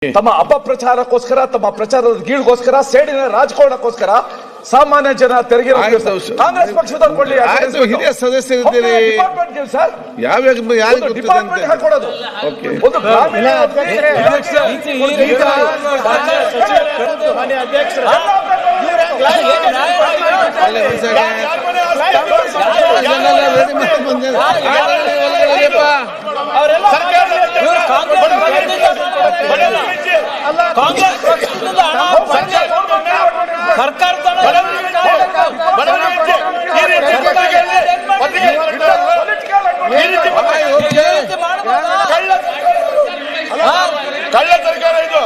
ತಮ್ಮ ಅಪಪ್ರಚಾರಕ್ಕೋಸ್ಕರ, ತಮ್ಮ ಪ್ರಚಾರದ ಗೀಳ್ಗೋಸ್ಕರ, ಸೇಡಿನ ರಾಜಕಾರಣಕ್ಕೋಸ್ಕರ ಸಾಮಾನ್ಯ ಜನ ತೆರಿಗೆ ಕಾಂಗ್ರೆಸ್ ಪಕ್ಷದವ್ರು ಕೊಡ್ಲಿ. ಹಿರಿಯ ಸದಸ್ಯರಿದ್ದೀರಿ, ಸರ್ ಯಾವ ಡಿಪಾರ್ಟ್ಮೆಂಟ್ ಹಾಕೊಡೋದು ಒಂದು ಗ್ರಾಮೀಣ ಕಳ್ಳ ಸರ್ಕಾರ ಇದು.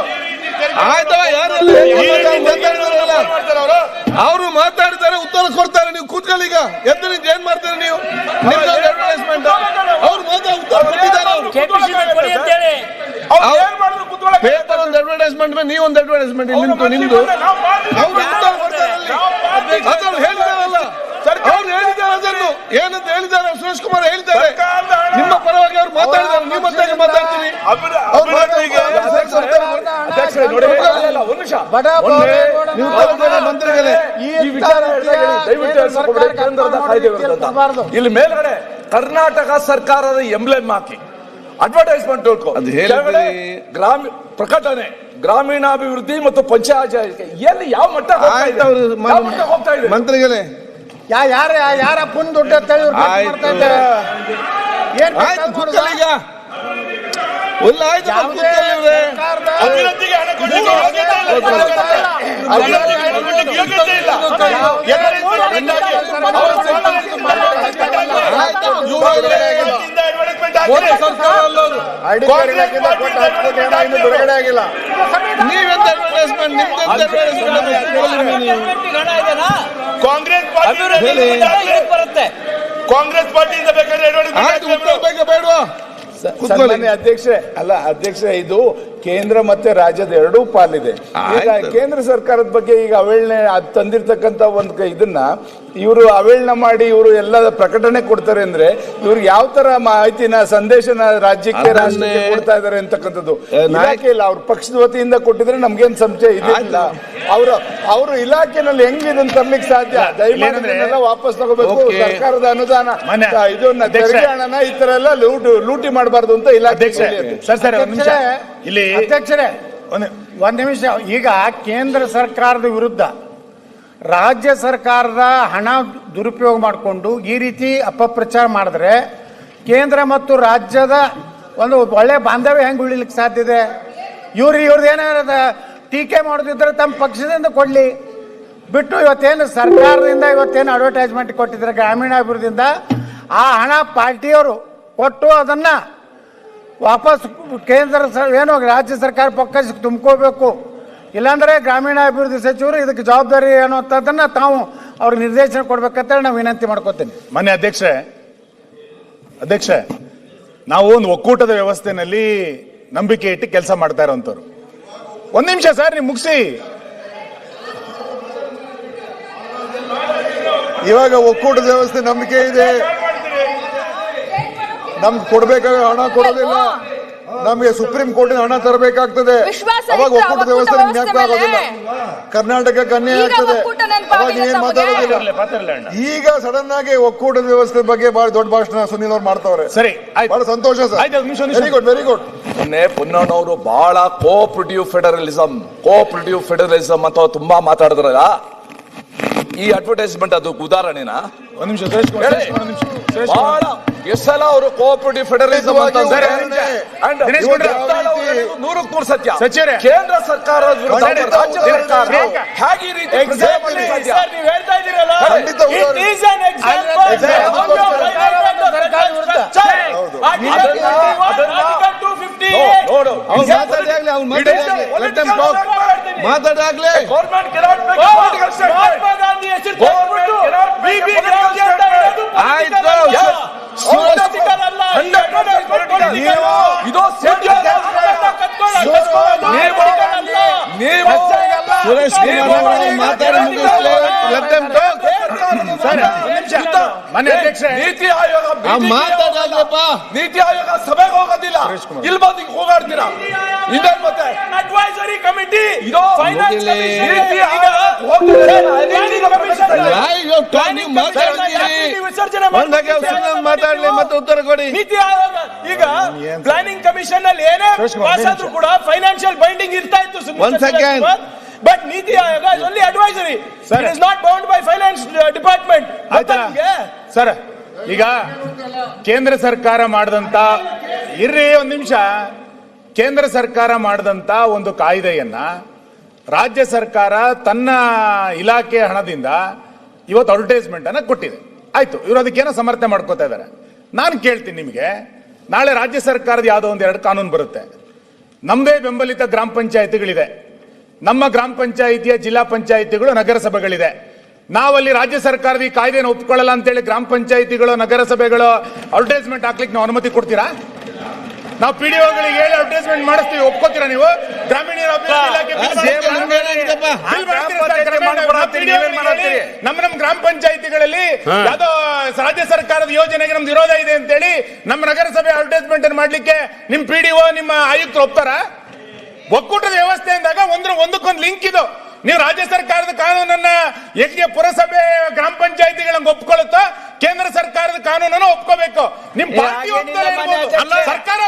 ಅವರು ಮಾತಾಡ್ತಾರೆ, ಉತ್ತರ ಕೊಡ್ತಾರೆ. ನೀವು ಕೂತ್ಕೊಳ್ಳೀಗ ಎದ್ದು ನಿಂತು ಏನ್ ಮಾಡ್ತಾರೆ ನೀವು? ಅಡ್ವರ್ಟೈಸ್ಮೆಂಟ್ ಅವ್ರು ಉತ್ತರ ಕೊಟ್ಟಿದ್ದಾರೆ. ಪೇಪರ್ ಒಂದು ಅಡ್ವರ್ಟೈಸ್ಮೆಂಟ್, ನೀವು ಒಂದು ಅಡ್ವರ್ಟೈಸ್ಮೆಂಟ್ ನಿಮ್ದು ಅವ್ರು ಉತ್ತರ ಕೊಡ್ತಾರೆ. ಅದನ್ನು ಹೇಳಿದಾರಲ್ಲ, ಅವ್ರು ಹೇಳಿದ್ದಾರೆ. ಅದನ್ನು ಏನಂತ ಹೇಳಿದ್ದಾರೆ? ಸುರೇಶ್ ಕುಮಾರ್ ಹೇಳಿದ್ದಾರೆ ನಿಮ್ಮ ಪರವಾಗಿ. ಅವ್ರು ಮಾತಾಡಿದ್ದಾರೆ, ನೀವು ಮತ್ತೆ ಮಾತಾಡ್ತೀರಿ. ಇಲ್ಲಿ ಮೇಲ್ಗಡೆ ಕರ್ನಾಟಕ ಸರ್ಕಾರದ ಎಂಬ್ಲೆಮ್ ಹಾಕಿ ಅಡ್ವರ್ಟೈಸ್ಮೆಂಟ್ ಗ್ರಾಮೀಣ ಪ್ರಕಟಣೆ, ಗ್ರಾಮೀಣಾಭಿವೃದ್ಧಿ ಮತ್ತು ಪಂಚಾಯತ್ ಎಲ್ಲಿ ಯಾವ ಮಟ್ಟ ಹೋಗ್ತಾ ಇದೆ? ಮಂತ್ರಿಗಳೇ, ಯಾರ ಪುನ್ ದುಡ್ಡು ಈಗ ಒಳ್ಳೆ ಆಯ್ತು. ಅಭಿವೃದ್ಧಿಗೆ ಹಣ ಕೊಡಲಿಕ್ಕೆ ಯೋಗ್ಯತೆ ಇಲ್ಲ. ಬಿಡುಗಡೆ ಆಗಿಲ್ಲ. ನೀವೆಂತ ಅಡ್ವರ್ಟೈಸ್ಮೆಂಟ್? ಕಾಂಗ್ರೆಸ್ ಬರುತ್ತೆ. ಕಾಂಗ್ರೆಸ್ ಪಾರ್ಟಿಯಿಂದ ಬೇಕಾದ್ರೆ ಬೇಡವಾ? ಅಧ್ಯಕ್ಷರೇ, ಅಲ್ಲ ಅಧ್ಯಕ್ಷರೇ, ಇದು ಕೇಂದ್ರ ಮತ್ತೆ ರಾಜ್ಯದ ಎರಡೂ ಪಾಲಿದೆ. ಈಗ ಕೇಂದ್ರ ಸರ್ಕಾರದ ಬಗ್ಗೆ ಈಗ ಅವೇಳನೆ ತಂದಿರ್ತಕ್ಕಂಥ ಒಂದು ಇದನ್ನ ಇವರು ಅವೇಳನ ಮಾಡಿ ಇವರು ಎಲ್ಲ ಪ್ರಕಟಣೆ ಕೊಡ್ತಾರೆ ಅಂದ್ರೆ ಇವ್ರಿಗೆ ಯಾವ ತರ ಮಾಹಿತಿನ ಸಂದೇಶನ ರಾಜ್ಯಕ್ಕೆ ರಾಷ್ಟ್ರಕ್ಕೆ ಕೊಡ್ತಾ ಇದಾರೆ ಅಂತಕ್ಕಂಥದ್ದು ಇಲಾಖೆ ಇಲ್ಲ. ಅವ್ರ ಪಕ್ಷದ ವತಿಯಿಂದ ಕೊಟ್ಟಿದ್ರೆ ನಮ್ಗೇನ್ ಸಂಶಯ ಇದಿಲ್ಲ. ಅವರು ಇಲಾಖೆನಲ್ಲಿ ಹೆಂಗ್ ಇದನ್ನ ತರ್ಲಿಕ್ಕೆ ಸಾಧ್ಯ? ದಯಮಾಡಿ ವಾಪಸ್ ತಗೋಬೇಕು. ಸರ್ಕಾರದ ಅನುದಾನ ಇದನ್ನ ತೆರಿಗೆ ಹಣನ ಈ ತರ ಎಲ್ಲ ಲೂಟಿ ಮಾಡಬಾರ್ದು ಅಂತ ಇಲಾಖೆ. ಅಧ್ಯಕ್ಷರೇ, ಒಂದ್ ನಿಮಿಷ. ಈಗ ಕೇಂದ್ರ ಸರ್ಕಾರದ ವಿರುದ್ಧ ರಾಜ್ಯ ಸರ್ಕಾರದ ಹಣ ದುರುಪಯೋಗ ಮಾಡಿಕೊಂಡು ಈ ರೀತಿ ಅಪಪ್ರಚಾರ ಮಾಡಿದ್ರೆ ಕೇಂದ್ರ ಮತ್ತು ರಾಜ್ಯದ ಒಂದು ಒಳ್ಳೆ ಬಾಂಧವ್ಯ ಹೆಂಗೆ ಉಳಿಲಿಕ್ಕೆ ಸಾಧ್ಯ ಇದೆ? ಇವ್ರದ್ದು ಏನಾರ ಟೀಕೆ ಮಾಡೋದಿದ್ರೆ ತಮ್ಮ ಪಕ್ಷದಿಂದ ಕೊಡ್ಲಿ ಬಿಟ್ಟು, ಇವತ್ತೇನು ಸರ್ಕಾರದಿಂದ ಇವತ್ತೇನು ಅಡ್ವರ್ಟೈಸ್ಮೆಂಟ್ ಕೊಟ್ಟಿದ್ರೆ ಗ್ರಾಮೀಣಾಭಿವೃದ್ಧಿಯಿಂದ ಆ ಹಣ ಪಾರ್ಟಿಯವರು ಕೊಟ್ಟು ಅದನ್ನ ವಾಪಸ್ ಕೇಂದ್ರ ಏನು ರಾಜ್ಯ ಸರ್ಕಾರ ಪಕ್ಕಕ್ಕೆ ತುಂಬ್ಕೋಬೇಕು. ಇಲ್ಲಾಂದ್ರೆ ಗ್ರಾಮೀಣಾಭಿವೃದ್ಧಿ ಸಚಿವರು ಇದಕ್ಕೆ ಜವಾಬ್ದಾರಿ ಏನು ಅಂತದನ್ನ ತಾವು ಅವ್ರಿಗೆ ನಿರ್ದೇಶನ ಕೊಡ್ಬೇಕಂತ ನಾವು ವಿನಂತಿ ಮಾಡ್ಕೋತೀನಿ. ಮಾನ್ಯ ಅಧ್ಯಕ್ಷ, ನಾವು ಒಂದು ಒಕ್ಕೂಟದ ವ್ಯವಸ್ಥೆನಲ್ಲಿ ನಂಬಿಕೆ ಇಟ್ಟು ಕೆಲಸ ಮಾಡ್ತಾ ಇರೋಂಥವ್ರು. ಒಂದ್ ನಿಮಿಷ ಸರ್, ನೀವು ಮುಗಿಸಿ. ಇವಾಗ ಒಕ್ಕೂಟದ ವ್ಯವಸ್ಥೆ ನಂಬಿಕೆ ಇದೆ. ನಮ್ಗೆ ಕೊಡ್ಬೇಕಾಗ ಹಣ ಕೊಡೋದಿಲ್ಲ, ನಮ್ಗೆ ಸುಪ್ರೀಂ ಕೋರ್ಟಿನ ಹಣ ತರಬೇಕಾಗ್ತದೆ. ಅವಾಗ ಒಕ್ಕೂಟದ ವ್ಯವಸ್ಥೆ ಜ್ಞಾಪಕ ಆಗೋದಿಲ್ಲ, ಕರ್ನಾಟಕಕ್ಕೆ ಅನ್ಯಾಯ ಆಗ್ತದೆ. ಅವಾಗ ಏನ್ ಮಾತಾಡೋದಿಲ್ಲ. ಈಗ ಸಡನ್ ಆಗಿ ಒಕ್ಕೂಟದ ವ್ಯವಸ್ಥೆ ಬಗ್ಗೆ ಬಹಳ ದೊಡ್ಡ ಭಾಷಣ ಸುನೀಲ್ ಅವ್ರು ಮಾಡ್ತಾವ್ರೆ. ಸರಿ, ಬಹಳ ಸಂತೋಷ sir. Very good, very good. ಮೊನ್ನೆ ಪುನ್ನಣ್ಣವರು ಬಹಳ ಕೋಆಪರೇಟಿವ್ ಫೆಡರಲಿಸಂ ಅಂತ ತುಂಬಾ ಮಾತಾಡಿದ್ರಲ್ಲ. ಈ ಅಡ್ವರ್ಟೈಸ್ಮೆಂಟ್ ಅದು ಉದಾಹರಣೆನಾ? ಒಂದ್ ನಿಮಿಷ. ಬಹಳ ಎಷ್ಟೆಲ್ಲ ಅವರು ಕೋಆಪರೇಟಿವ್ ಫೆಡರಲಿಸಂ ಅಂತ ನೂರಕ್ಕೆ ಸತ್ಯ. ಕೇಂದ್ರ ಸರ್ಕಾರದ ವಿರುದ್ಧ ರಾಜ್ಯ ಸರ್ಕಾರ ಹೇಗೆ ರೀತಿ ಮಾತಾಡಾಗ್ಲೇ ಸುರೇಶ್ ಕುಮಾರ್ ಮಾತಾಡಿ ಮುಗಿಸ್ಲೇ. ಮನೆ ಅಧ್ಯಕ್ಷರೇ. ನೀತಿ ಆಯೋಗ ನೀತಿ ಆಯೋಗ ಸಭೆಗೆ ಹೋಗೋದಿಲ್ಲ, ಇಲ್ಲಿ ಬಂದು ಹಿಂಗ್ ಹೋಗಾಡ್ತೀರಾ. ಇನ್ನೇನ್ ಮತ್ತೆ ಅಡ್ವೈಸರಿ ಕಮಿಟಿ ಇದು ನೀತಿ ಆಯೋಗ ವಿಸರ್ಜನೆ ಮಾತಾಡ್ಲಿ ಮತ್ತೆ ಉತ್ತರ ಕೊಡಿ. ನೀತಿ ಆಯೋಗ ಈಗ ಪ್ಲಾನಿಂಗ್ ಕಮಿಷನ್ ಅಲ್ಲಿ ಏನೇ ಪಾಸ್ ಆದ್ರೂ ಕೂಡ ಫೈನಾನ್ಷಿಯಲ್ ಬೈಂಡಿಂಗ್ ಇರ್ತಾ ಇತ್ತು. But NITI Aayog is only advisory, it is not bound by finance department. Sir, ಈಗ ಕೇಂದ್ರ ಸರ್ಕಾರ ಮಾಡಿದಂತ ಒಂದ್ ನಿಮಿಷ, ಕೇಂದ್ರ ಸರ್ಕಾರ ಮಾಡಿದಂತ ಒಂದು ಕಾಯ್ದೆಯನ್ನ ರಾಜ್ಯ ಸರ್ಕಾರ ತನ್ನ ಇಲಾಖೆ ಹಣದಿಂದ ಇವತ್ತು ಅಡ್ವರ್ಟೈಸ್ಮೆಂಟ್ ಅನ್ನ ಕೊಟ್ಟಿದೆ. ಆಯ್ತು, ಇವರು ಅದಕ್ಕೇನೋ ಸಮರ್ಥನೆ ಮಾಡ್ಕೋತಾ ಇದ್ದಾರೆ. ನಾನು ಕೇಳ್ತೀನಿ ನಿಮಗೆ, ನಾಳೆ ರಾಜ್ಯ ಸರ್ಕಾರದ ಯಾವುದೋ ಒಂದು 2 ಕಾನೂನು ಬರುತ್ತೆ. ನಮ್ಮದೇ ಬೆಂಬಲಿತ ಗ್ರಾಮ ಪಂಚಾಯಿತಿಗಳಿದೆ, ನಮ್ಮ ಗ್ರಾಮ ಪಂಚಾಯಿತಿಯ ಜಿಲ್ಲಾ ಪಂಚಾಯಿತಿಗಳು, ನಗರಸಭೆಗಳಿದೆ. ನಾವಲ್ಲಿ ರಾಜ್ಯ ಸರ್ಕಾರದ ಈ ಕಾಯ್ದೆಯನ್ನು ಒಪ್ಕೊಳ್ಳಲ್ಲ ಅಂತೇಳಿ ಗ್ರಾಮ ಪಂಚಾಯಿತಿಗಳು, ನಗರಸಭೆಗಳು ಅಡ್ವರ್ಟೈಸ್ಮೆಂಟ್ ಹಾಕ್ಲಿಕ್ಕೆ ನಾವು ಅನುಮತಿ ಕೊಡ್ತೀರಾ? ನಾವು ಪಿಡಿಒಗಳಿಗೆ ಹೇಳಿ ಅಡ್ವರ್ಟೈಸ್ಮೆಂಟ್ ಮಾಡಿಸ್ತೀವಿ, ಒಪ್ಕೋತೀರಾ ನೀವು? ಗ್ರಾಮೀಣ ನಮ್ಮ ಗ್ರಾಮ ಪಂಚಾಯಿತಿಗಳಲ್ಲಿ ಯಾವ್ದೋ ರಾಜ್ಯ ಸರ್ಕಾರದ ಯೋಜನೆಗೆ ನಮ್ದು ವಿರೋಧ ಇದೆ ಅಂತೇಳಿ ನಮ್ಮ ನಗರಸಭೆ ಅಡ್ವರ್ಟೈಸ್ಮೆಂಟ್ ಮಾಡ್ಲಿಕ್ಕೆ ನಿಮ್ ಪಿಡಿಒ, ನಿಮ್ಮ ಆಯುಕ್ತರು ಒಪ್ತಾರ? ಒಕ್ಕೂಟದ ವ್ಯವಸ್ಥೆ ಅಂದಾಗ ಒಂದಕ್ಕೊಂದು ಲಿಂಕ್ ಇದು. ನೀವು ರಾಜ್ಯ ಸರ್ಕಾರದ ಕಾನೂನನ್ನ ಹೆಂಗೆ ಪುರಸಭೆ ಗ್ರಾಮ ಪಂಚಾಯಿತಿಗಳನ್ನ ಒಪ್ಕೊಳ್ಳುತ್ತೋ, ಕೇಂದ್ರ ಸರ್ಕಾರದ ಕಾನೂನನ್ನು ಒಪ್ಕೋಬೇಕು. ನಿಮ್ ಪಾರ್ಟಿ ಸರ್ಕಾರ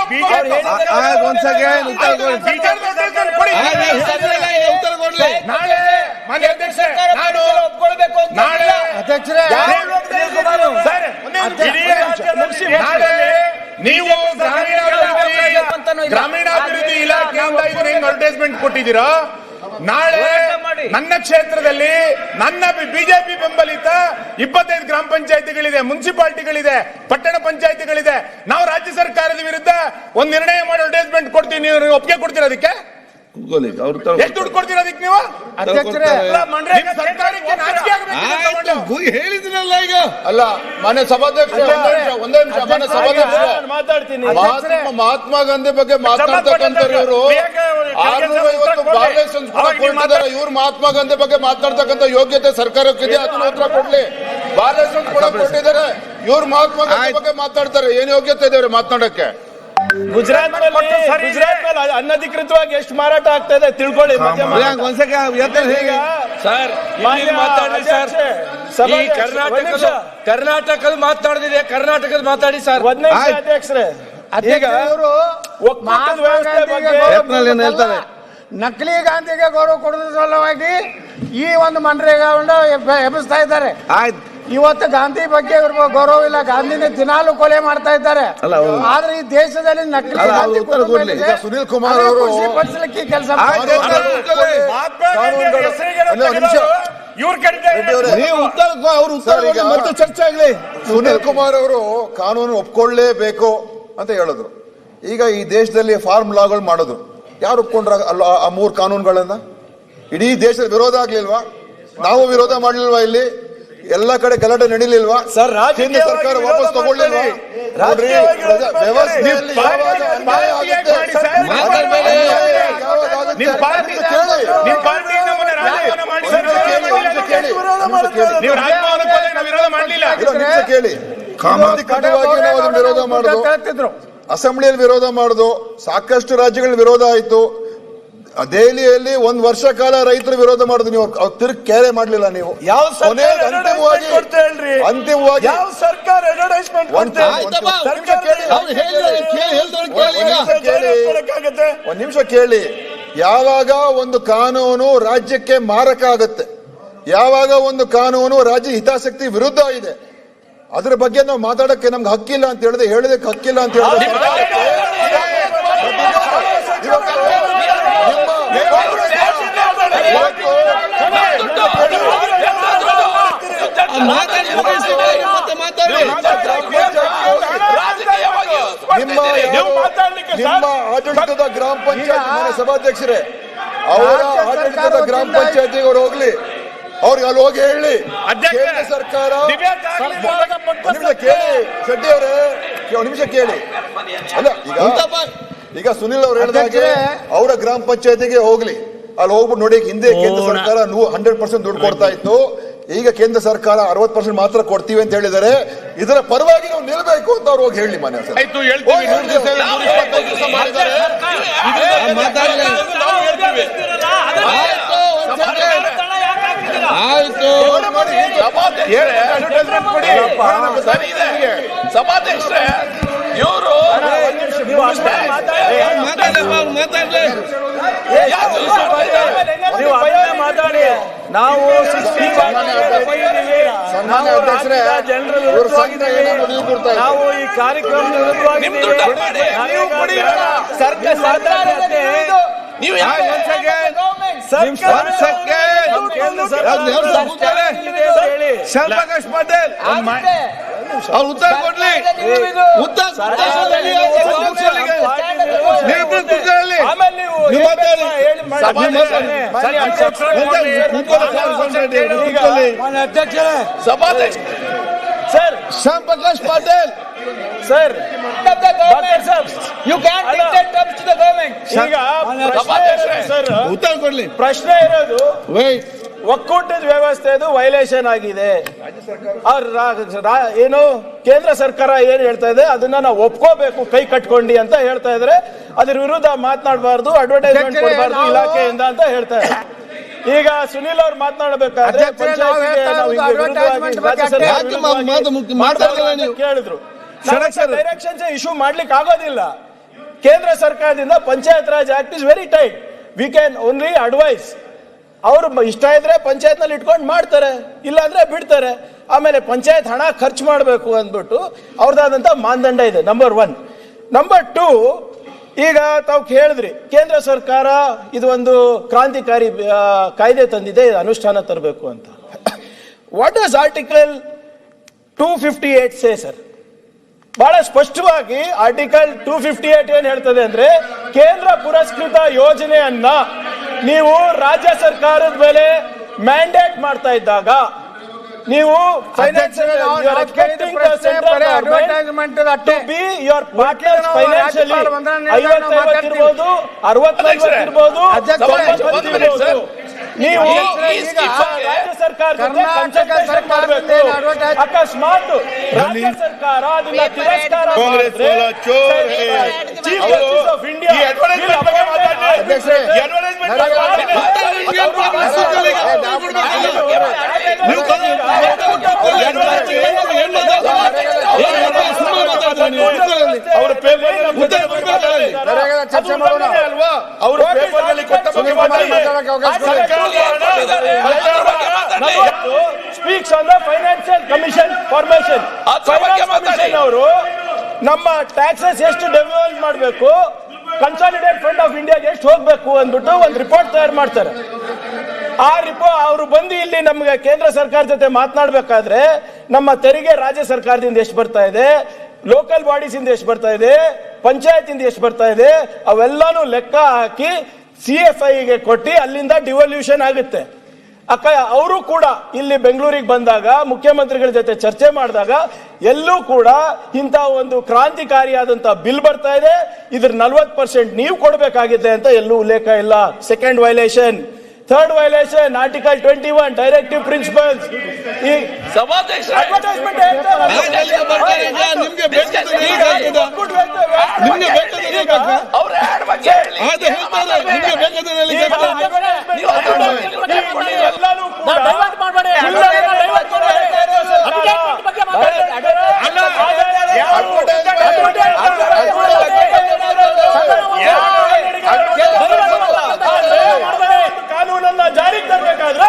ನಾಳೆ ಮಾನ್ಯ ಅಧ್ಯಕ್ಷ, ನಾಳೆ ನೀವು ಗ್ರಾಮೀಣಾಭಿವೃದ್ಧಿ ಇಲಾಖೆಯಿಂದ ಇದನ್ನ ಅಡ್ವರ್ಟೈಸ್ಮೆಂಟ್ ಕೊಟ್ಟಿದ್ದೀರಾ? ನಾಳೆ ನನ್ನ ಕ್ಷೇತ್ರದಲ್ಲಿ ನನ್ನ ಬಿಜೆಪಿ ಬೆಂಬಲಿತ 25 ಗ್ರಾಮ ಪಂಚಾಯಿತಿಗಳಿದೆ, ಮುನ್ಸಿಪಾಲಿಟಿಗಳಿದೆ, ಪಟ್ಟಣ ಪಂಚಾಯಿತಿಗಳಿದೆ. ನಾವು ರಾಜ್ಯ ಸರ್ಕಾರದ ವಿರುದ್ಧ ಒಂದು ನಿರ್ಣಯ ಮಾಡಿ ಅಡ್ವರ್ಟೈಸ್ಮೆಂಟ್ ಕೊಡ್ತೀವಿ, ನೀವು ಒಪ್ಪಿಗೆ ಕೊಡ್ತೀರಾ? ಅದಕ್ಕೆ ಎಷ್ಟು ದುಡ್ಡು ಕೊಡ್ತೀರಾ ಅದಕ್ಕೆ ನೀವು? ಹೇಳಿದ್ರಲ್ಲ ಈಗ. ಅಲ್ಲ, ಮನೆ ಸಭಾಧ್ಯಕ್ಷ ಒಂದೇ ನಿಮಿಷ, ಮನೆ ಸಭಾಧ್ಯಕ್ಷ ಮಹಾತ್ಮ ಗಾಂಧಿ ಬಗ್ಗೆ ಮಾತನಾಡ್ತಕ್ಕಂಥ ಇವರು 650 ಬಾರ್ಲೈಸೆನ್ಸ್ ಕೊಟ್ಟಿದ್ದಾರೆ. ಇವ್ರು ಮಹಾತ್ಮ ಗಾಂಧಿ ಬಗ್ಗೆ ಮಾತನಾಡ್ತಕ್ಕಂಥ ಯೋಗ್ಯತೆ ಸರ್ಕಾರಕ್ಕಿದೆ, ಅದನ್ನ ಉತ್ತರ ಕೊಡ್ಲಿ. ಬಾರ್ಲೈಸೆನ್ಸ್ ಕೂಡ ಕೊಟ್ಟಿದ್ದಾರೆ, ಇವ್ರು ಮಹಾತ್ಮ ಗಾಂಧಿ ಬಗ್ಗೆ ಮಾತಾಡ್ತಾರೆ. ಏನ್ ಯೋಗ್ಯತೆ ಇದೆ ಮಾತನಾಡಕ್ಕೆ? ಗುಜರಾತ್ ಅನಧಿಕೃತವಾಗಿ ಎಷ್ಟು ಮಾರಾಟ ಆಗ್ತಾ ಇದೆ ತಿಳ್ಕೊಳ್ಳಿ. ಕರ್ನಾಟಕದ ಮಾತಾಡಿದೆ, ಕರ್ನಾಟಕದ ಮಾತಾಡಿ ಸರ್. ಅಧ್ಯಕ್ಷರೇ, ನಕಲಿ ಗಾಂಧಿಗೆ ಗೌರವ ಕೊಡುವ ಸಲುವಾಗಿ ಈ ಒಂದು ಮನ್ರೇಗಾವನ್ನ ಎಬ್ಬಿಸ್ತಾ ಇದ್ದಾರೆ. ಇವತ್ತು ಗಾಂಧಿ ಬಗ್ಗೆ ಗೌರವ ಇಲ್ಲ, ಗಾಂಧಿನೇ ದಿನಾಲು ಕೊಲೆ ಮಾಡ್ತಾ ಇದ್ದಾರೆ. ಆದ್ರೆ ಈ ದೇಶದಲ್ಲಿ ನಕಲಿ ಸುನೀಲ್ ಕುಮಾರ್ ಅವರು ಪಡಿಸಲಿಕ್ಕೆ ಕೆಲಸ ಚರ್ಚೆ ಆಗಲಿ. ಸುನೀಲ್ ಕುಮಾರ್ ಅವರು ಕಾನೂನು ಒಪ್ಕೊಳ್ಳೇಬೇಕು ಅಂತ ಹೇಳಿದ್ರು. ಈಗ ಈ ದೇಶದಲ್ಲಿ ಫಾರ್ಮ್ ಲಾಗಳು ಮಾಡಿದ್ರು, ಯಾರು ಒಪ್ಕೊಂಡ್ರ ಆ 3 ಕಾನೂನುಗಳನ್ನ? ಇಡೀ ದೇಶದ ವಿರೋಧ ಆಗ್ಲಿಲ್ವಾ? ನಾವು ವಿರೋಧ ಮಾಡ್ಲಿಲ್ವಾ? ಇಲ್ಲಿ ಎಲ್ಲ ಕಡೆ ಗಲಾಟೆ ನಡೀಲಿಲ್ವಾ? ಕೇಂದ್ರ ಸರ್ಕಾರ ವಾಪಸ್ ತಗೊಳ್ಳಿಲ್ವಾ? ನೋಡ್ರಿ, ವ್ಯವಸ್ಥೆಯಲ್ಲಿ ಕೇಳಿ, ಸಾಮಾಜಿಕವಾಗಿ ನಾವು ಅದನ್ನು ವಿರೋಧ ಮಾಡುದು, ಅಸೆಂಬ್ಲಿಯಲ್ಲಿ ವಿರೋಧ ಮಾಡುದು, ಸಾಕಷ್ಟು ರಾಜ್ಯಗಳಲ್ಲಿ ವಿರೋಧ ಆಯ್ತು. ದೆಹಲಿಯಲ್ಲಿ 1 ವರ್ಷ ಕಾಲ ರೈತರು ವಿರೋಧ ಮಾಡುದು, ನೀವು ತಿರುಗಿ ಕೇರೆ ಮಾಡ್ಲಿಲ್ಲ. ನೀವು ಅಂತಿಮವಾಗಿ ಸರ್ಕಾರ ಒಂದ್ ನಿಮಿಷ ಕೇಳಿ. ಯಾವಾಗ ಒಂದು ಕಾನೂನು ರಾಜ್ಯಕ್ಕೆ ಮಾರಕ ಆಗತ್ತೆ, ಯಾವಾಗ ಒಂದು ಕಾನೂನು ರಾಜ್ಯ ಹಿತಾಸಕ್ತಿ ವಿರುದ್ಧ ಇದೆ, ಅದ್ರ ಬಗ್ಗೆ ನಾವು ಮಾತಾಡಕ್ಕೆ ನಮ್ಗೆ ಹಕ್ಕಿಲ್ಲ ಅಂತ ಹೇಳಿದಕ್ಕೆ ಹಕ್ಕಿಲ್ಲ ಅಂತ ಹೇಳಿದ್ರೆ ನಿಮ್ಮ ಆಡಳಿತದ ಗ್ರಾಮ ಪಂಚಾಯತ್ ಸಭಾಧ್ಯಕ್ಷರೇ, ಅವರ ಆಡಳಿತದ ಗ್ರಾಮ ಪಂಚಾಯತಿಗೆ ಅವ್ರು ಹೋಗ್ಲಿ, ಅವ್ರಿಗೆ ಅಲ್ಲಿ ಹೋಗಿ ಹೇಳಿ. ಕೇಂದ್ರ ಸರ್ಕಾರ ನಿಮಿಷ ಕೇಳಿ, ಶೆಟ್ಟಿ ಅವರೇ ನಿಮಿಷ ಕೇಳಿ. ಅಲ್ಲ, ಈಗ ಸುನಿಲ್ ಅವ್ರು ಹೇಳಿದಾಗೆ ಅವರ ಗ್ರಾಮ ಪಂಚಾಯತಿಗೆ ಹೋಗ್ಲಿ, ಅಲ್ಲಿ ಹೋಗ್ಬಿಟ್ಟು ನೋಡಿ, ಹಿಂದೆ ಕೇಂದ್ರ ಸರ್ಕಾರ 100% ದುಡ್ಡು ಕೊಡ್ತಾ ಇತ್ತು. ಈಗ ಕೇಂದ್ರ ಸರ್ಕಾರ 60% ಮಾತ್ರ ಕೊಡ್ತೀವಿ ಅಂತ ಹೇಳಿದರೆ ಇದರ ಪರವಾಗಿ ನಾವು ನಿಲ್ಲಬೇಕು ಅಂತ ಅವ್ರು ಹೋಗಿ ಹೇಳಿ ಮನೆ ಆಯ್ತು ಹೇಳ್ತೀವಿ. 100 ದಿವಸ 125 ದಿವಸ ಮಾಡಿದ್ದಾರೆ. ಆಯ್ತು ಸಭಾಧ್ಯಕ್ಷರೇ ಇವರು ಮಾತಾಡಿ ನಾವು ನಾವು ಈ ಕಾರ್ಯಕ್ರಮದ ಶ್ಯಾಮಪ್ರಕಾಶ್ ಪಾಟೀಲ್ ಅವ್ರು ಉತ್ತರ ಕೊಡ್ಲಿ. Sir Shyamaprakash Patil sir you can dictate terms to the government. ಈಗ ಸರ್ ಉತ್ತರ ಕೊಡ್ಲಿ. ಪ್ರಶ್ನೆ ಇರೋದು ಒಕ್ಕೂಟದ ವ್ಯವಸ್ಥೆದು ವೈಲೇಷನ್ ಆಗಿದೆ. ಏನು ಕೇಂದ್ರ ಸರ್ಕಾರ ಏನ್ ಹೇಳ್ತಾ ಇದೆ ಅದನ್ನ ನಾವು ಒಪ್ಕೋಬೇಕು ಕೈ ಕಟ್ಕೊಂಡಿ ಅಂತ ಹೇಳ್ತಾ ಇದ್ರೆ ಅದ್ರ ವಿರುದ್ಧ ಮಾತನಾಡಬಾರ್ದು, ಅಡ್ವರ್ಟೈಸ್ಮೆಂಟ್ ಕೊಡಬಾರ್ದು ಇಲಾಖೆಯಿಂದ ಅಂತ ಹೇಳ್ತಾ ಇದ್ದಾರೆ. ಈಗ ಸುನಿಲ್ ಅವ್ರು ಮಾತನಾಡಬೇಕಾದ್ರೆ ಕೇಳಿದ್ರು ಡೈರೆಕ್ಷನ್ಸ್ ಇಶ್ಯೂ ಮಾಡ್ಲಿಕ್ಕೆ ಆಗೋದಿಲ್ಲ. ಕೇಂದ್ರ ಸರ್ಕಾರದಿಂದ panchayat raj act is very tight. We can only advise. ಅವರು ಇಷ್ಟ ಇದ್ರೆ ಪಂಚಾಯತ್ ನಲ್ಲಿ ಇಟ್ಕೊಂಡು ಮಾಡ್ತಾರೆ, ಇಲ್ಲ ಅಂದ್ರೆ ಬಿಡ್ತಾರೆ. ಆಮೇಲೆ ಪಂಚಾಯತ್ ಹಣ ಖರ್ಚು ಮಾಡಬೇಕು ಅಂದ್ಬಿಟ್ಟು ಅವ್ರದ್ದಾದಂತ ಮಾನದಂಡ ಇದೆ. ನಂಬರ್ 1. ನಂಬರ್ 2, ಈಗ ತಾವು ಹೇಳಿದ್ರಿ ಕೇಂದ್ರ ಸರ್ಕಾರ ಇದು ಒಂದು ಕ್ರಾಂತಿಕಾರಿ ಕಾಯ್ದೆ ತಂದಿದೆ, ಅನುಷ್ಠಾನ ತರಬೇಕು ಅಂತ. What does article 258 say sir? ಬಹಳ ಸ್ಪಷ್ಟವಾಗಿ ಆರ್ಟಿಕಲ್ 258 ಏನ್ ಹೇಳ್ತದೆ ಅಂದ್ರೆ, ಕೇಂದ್ರ ಪುರಸ್ಕೃತ ಯೋಜನೆಯನ್ನ ನೀವು ರಾಜ್ಯ ಸರ್ಕಾರದ ಮೇಲೆ ಮ್ಯಾಂಡೇಟ್ ಮಾಡ್ತಾ ಇದ್ದಾಗ ನೀವು ಫೈನಾನ್ಷಿಯಲ್ ನೀವು ರಾಜ್ಯ ಸರ್ಕಾರ ಅಕಸ್ಮಾತ್ ರಾಜ್ಯ ಸರ್ಕಾರ ಅದನ್ನ ತಿರಸ್ಕಾರ ಮಾಡಿದ್ರೆ ಚೀಫ್ ಜಸ್ಟಿಸ್ ಆಫ್ ಇಂಡಿಯಾ ಅವರು ಪೇಪರ್ನಲ್ಲಿ ಕೊಟ್ಟ speaks on the financial commission formation. ಅವರು ನಮ್ಮ ಟ್ಯಾಕ್ಸಸ್ ಎಷ್ಟು ಡೆವಲಪ್ ಮಾಡಬೇಕು, ಕನ್ಸಾಲಿಡೇಟ್ ಫಂಡ್ ಆಫ್ ಇಂಡಿಯಾಗೆ ಎಷ್ಟು ಹೋಗ್ಬೇಕು ಅಂದ್ಬಿಟ್ಟು ಒಂದು ರಿಪೋರ್ಟ್ ತಯಾರು ಮಾಡ್ತಾರೆ. ಆ ರಿಪೋರ್ಟ್ ಅವರು ಬಂದು ಇಲ್ಲಿ ನಮ್ಗೆ ಕೇಂದ್ರ ಸರ್ಕಾರ ಜೊತೆ ಮಾತನಾಡಬೇಕಾದ್ರೆ ನಮ್ಮ ತೆರಿಗೆ ರಾಜ್ಯ ಸರ್ಕಾರದಿಂದ ಎಷ್ಟು ಬರ್ತಾ ಇದೆ, ಲೋಕಲ್ ಬಾಡೀಸ್ ಇಂದ ಎಷ್ಟು ಬರ್ತಾ ಇದೆ, ಪಂಚಾಯತ್ ಇಂದ ಎಷ್ಟು ಬರ್ತಾ ಇದೆ, ಅವೆಲ್ಲಾನು ಲೆಕ್ಕ ಹಾಕಿ CFI ಗೆ ಕೊಟ್ಟು ಅಲ್ಲಿಂದ ಡಿವಲ್ಯೂಷನ್ ಆಗುತ್ತೆ. ಅವರು ಕೂಡ ಇಲ್ಲಿ ಬೆಂಗಳೂರಿಗೆ ಬಂದಾಗ ಮುಖ್ಯಮಂತ್ರಿಗಳ ಜೊತೆ ಚರ್ಚೆ ಮಾಡಿದಾಗ ಎಲ್ಲೂ ಕೂಡ ಇಂಥ ಒಂದು ಕ್ರಾಂತಿಕಾರಿಯಾದಂತಹ ಬಿಲ್ ಬರ್ತಾ ಇದೆ, ಇದ್ರ 40% ನೀವು ಕೊಡಬೇಕಾಗಿದೆ ಅಂತ ಎಲ್ಲೂ ಉಲ್ಲೇಖ ಇಲ್ಲ. Second violation. Third violation article 21 directive principles. ಈ ಅಡ್ವರ್ಟೈಸ್ಮೆಂಟ್ ಕಾನೂನನ್ನ ಜಾರಿಗೆ ತರಬೇಕಾದ್ರೆ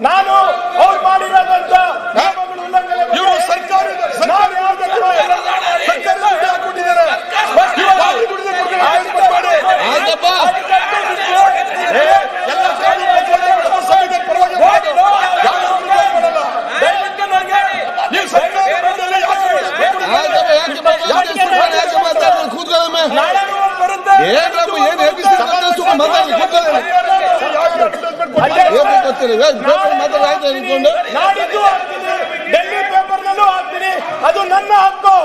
ನಾನು ಅವ್ರು ಮಾಡಿರೋದಂತ ನಾಡಿದ್ದು ಹಾಕ್ತೀನಿ, ಡೆಲ್ಲಿ ಪೇಪರ್ನಲ್ಲೂ ಹಾಕ್ತೀನಿ. ಅದು ನನ್ನ ಹಕ್ಕು.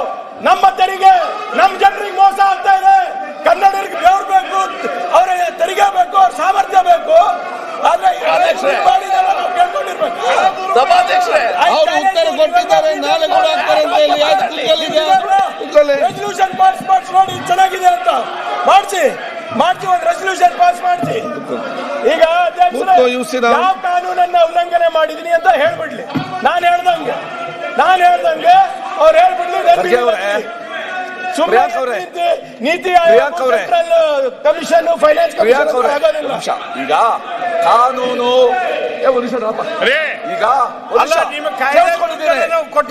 ನಮ್ಮ ತೆರಿಗೆ ನಮ್ಮ ಜನರಿಗೆ ಮೋಸ ಆಗ್ತಾ ಇದೆ. ಕನ್ನಡಿಗರಿಗೆ ಬೆವರು ಬೇಕು, ಅವರ ತೆರಿಗೆ ಬೇಕು, ಅವ್ರ ಸಾಮರ್ಥ್ಯ ಬೇಕು. ಆದ್ರೆ ಮಾಡಿದೆಲ್ಲ ನಾವು ಕೇಳ್ಕೊಂಡಿರ್ಬೇಕು. ಸಭಾಧ್ಯಕ್ಷರೇ, ಅವ್ರು ಉತ್ತರ ಕೊಟ್ಟಿದ್ದಾರೆ, ನಾಳೆ ಕೂಡ ಆಗ್ತಾರೆ ಅಂತ ಹೇಳಿ ಯಾಕೆ ರೆಸಲ್ಯೂಷನ್ ಪಾಸ್ ಮಾಡಿಸಿ ನೋಡಿ ಚೆನ್ನಾಗಿದೆ ಅಂತ ಮಾಡಿಸಿ ಒಂದು ರೆಸಲ್ಯೂಷನ್ ಪಾಸ್ ಮಾಡಿಸಿ. ಈಗ ಅಧ್ಯಕ್ಷರೇ, ಯಾವ ಕಾನೂನನ್ನ ಉಲ್ಲಂಘನೆ ಮಾಡಿದೀನಿ ಅಂತ ಹೇಳ್ಬಿಡ್ಲಿ. ನಾನು ಹೇಳ್ದಂಗೆ ಅವ್ರು ಹೇಳ್ಬಿಡ್ಲಿ. NITI Aayog, central commission, finance commission ಆಗೋದಿಲ್ಲ. ಈಗ ಕಾನೂನು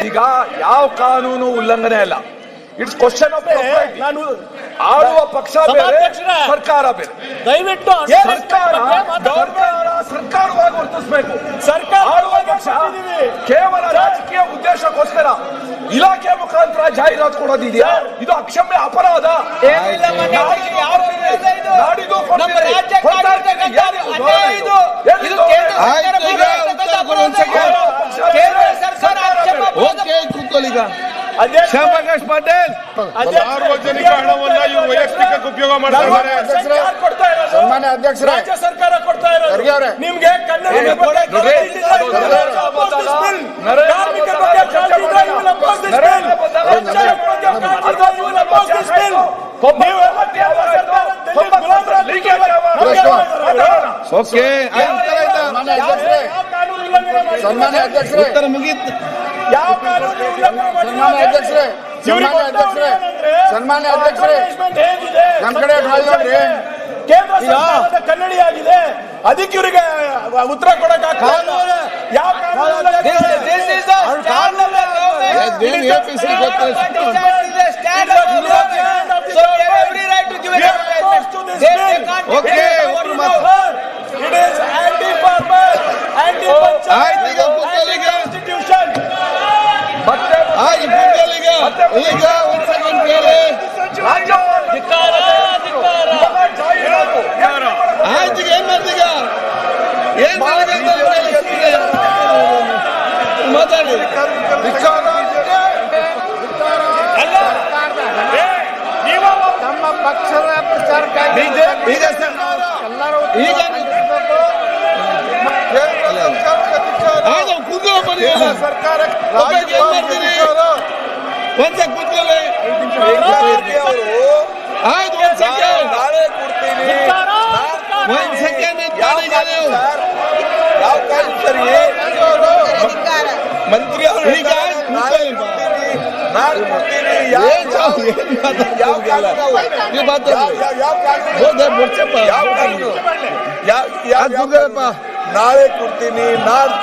ಈಗ ಯಾವ ಕಾನೂನು ಉಲ್ಲಂಘನೆ ಅಲ್ಲ. ಇಟ್ಸ್ ಕ್ವಶನ್ ಆಫ್ ನಾನು ಆಳುವ ಪಕ್ಷ ಬೇರೆ, ಸರ್ಕಾರ ಬೇರೆ. ದಯವಿಟ್ಟು ಸರ್ಕಾರವಾಗಿ ವರ್ತಿಸಬೇಕು. ಸರ್ಕಾರ ಆಳುವ ಪಕ್ಷ ಕೇವಲ ರಾಜಕೀಯ ಉದ್ದೇಶಕ್ಕೋಸ್ಕರ ಇಲಾಖೆ ಮುಖಾಂತರ ಜಾಹೀರಾತು ಕೊಡೋದಿದೆಯಾ? ಇದು ಅಕ್ಷಮ್ಯ ಅಪರಾಧ. ನಾಡಿದ್ದು ಕೂತ್ಕೊಳ್ಳೀಗ ಶ್ಯಾಮಪ್ರಕಾಶ್ ಪಾಟೀಲ್, ಸಾರ್ವಜನಿಕ ಹಣವನ್ನ ಇವರು ವೈಯಕ್ತಿಕ ಉಪಯೋಗ ಮಾಡ್ತಾರೆ. ಸನ್ಮಾನ್ಯ ಅಧ್ಯಕ್ಷರೇ, ರಾಜ್ಯ ಸರ್ಕಾರ ಕೊಡ್ತಾ ಖರ್ಗೆ ಅವರೇ, ಇರೋದು ನಿಮ್ಗೆ ಕನ್ನಡ ಓಕೆ, ಸನ್ಮಾನ್ಯ ಅಧ್ಯಕ್ಷರೇ, ಉತ್ತರ ಮುಗೀತು. ಯಾವ ಕಾನೂನು ಸನ್ಮಾನ್ಯ ಅಧ್ಯಕ್ಷರೇ, ಸನ್ಮಾನ್ಯ ಅಧ್ಯಕ್ಷರೇ, ನಮ್ ಕಡೆ ನೋಡ್ರಿ, ಕೇಂದ್ರ ಸರ್ಕಾರದ ಕನ್ನಡಿ ಆಗಿದೆ. ಅದಕ್ಕೆ ಇವರಿಗೆ ಉತ್ತರ ಕೊಡಕ್ ಯಾವ ಈಗ ಒಂದು ಸೆಕೆಂಡ್ ಕೇಳಿ. ಆಯ್ತು, ಈಗ ಏನ್ ಮಾಡ್ತೀಗ? ಏನ್ ಮಾತಾಡಿ. ತಮ್ಮ ಪಕ್ಷದ ಪ್ರಚಾರಕ್ಕಾಗಿ ಈಗ ಕೂತ್ಕೊಳ್ಳೋ ಬನ್ನಿ. ಸರ್ಕಾರ ಏನ್ ಮಾಡ್ತೀರಿ? ಒಂದ್ ಸೆಕೆಂಡ್ ಕೂತ್ಕೊಳ್ಳಿ. ಆಯ್ತು, ಒಂದ್ ಸೆಕೆಂಡ್, ನಾಳೆ ಕೊಡ್ತೀನಿ. ಒಂದ್ ಸೆಕೆಂಡ್ ಇದ್ದಾರೀಗ ನೀವು. ಯಾವ ಕಾಲ ಸರಿ ಮಂತ್ರಿ ಅವರು ಈಗ ಕೂತ್ಕೊಳ್ಳಿ. ನಾಳೆ ಕೊಡ್ತೀನಿ. ಏನ್ ಮಾತಾಡ್ತಿಲ್ಲ ನೀವು ಮಾತಾಡಿ. ನಾಳೆ ಕೊಡ್ತೀನಿ, ನಾಳೆ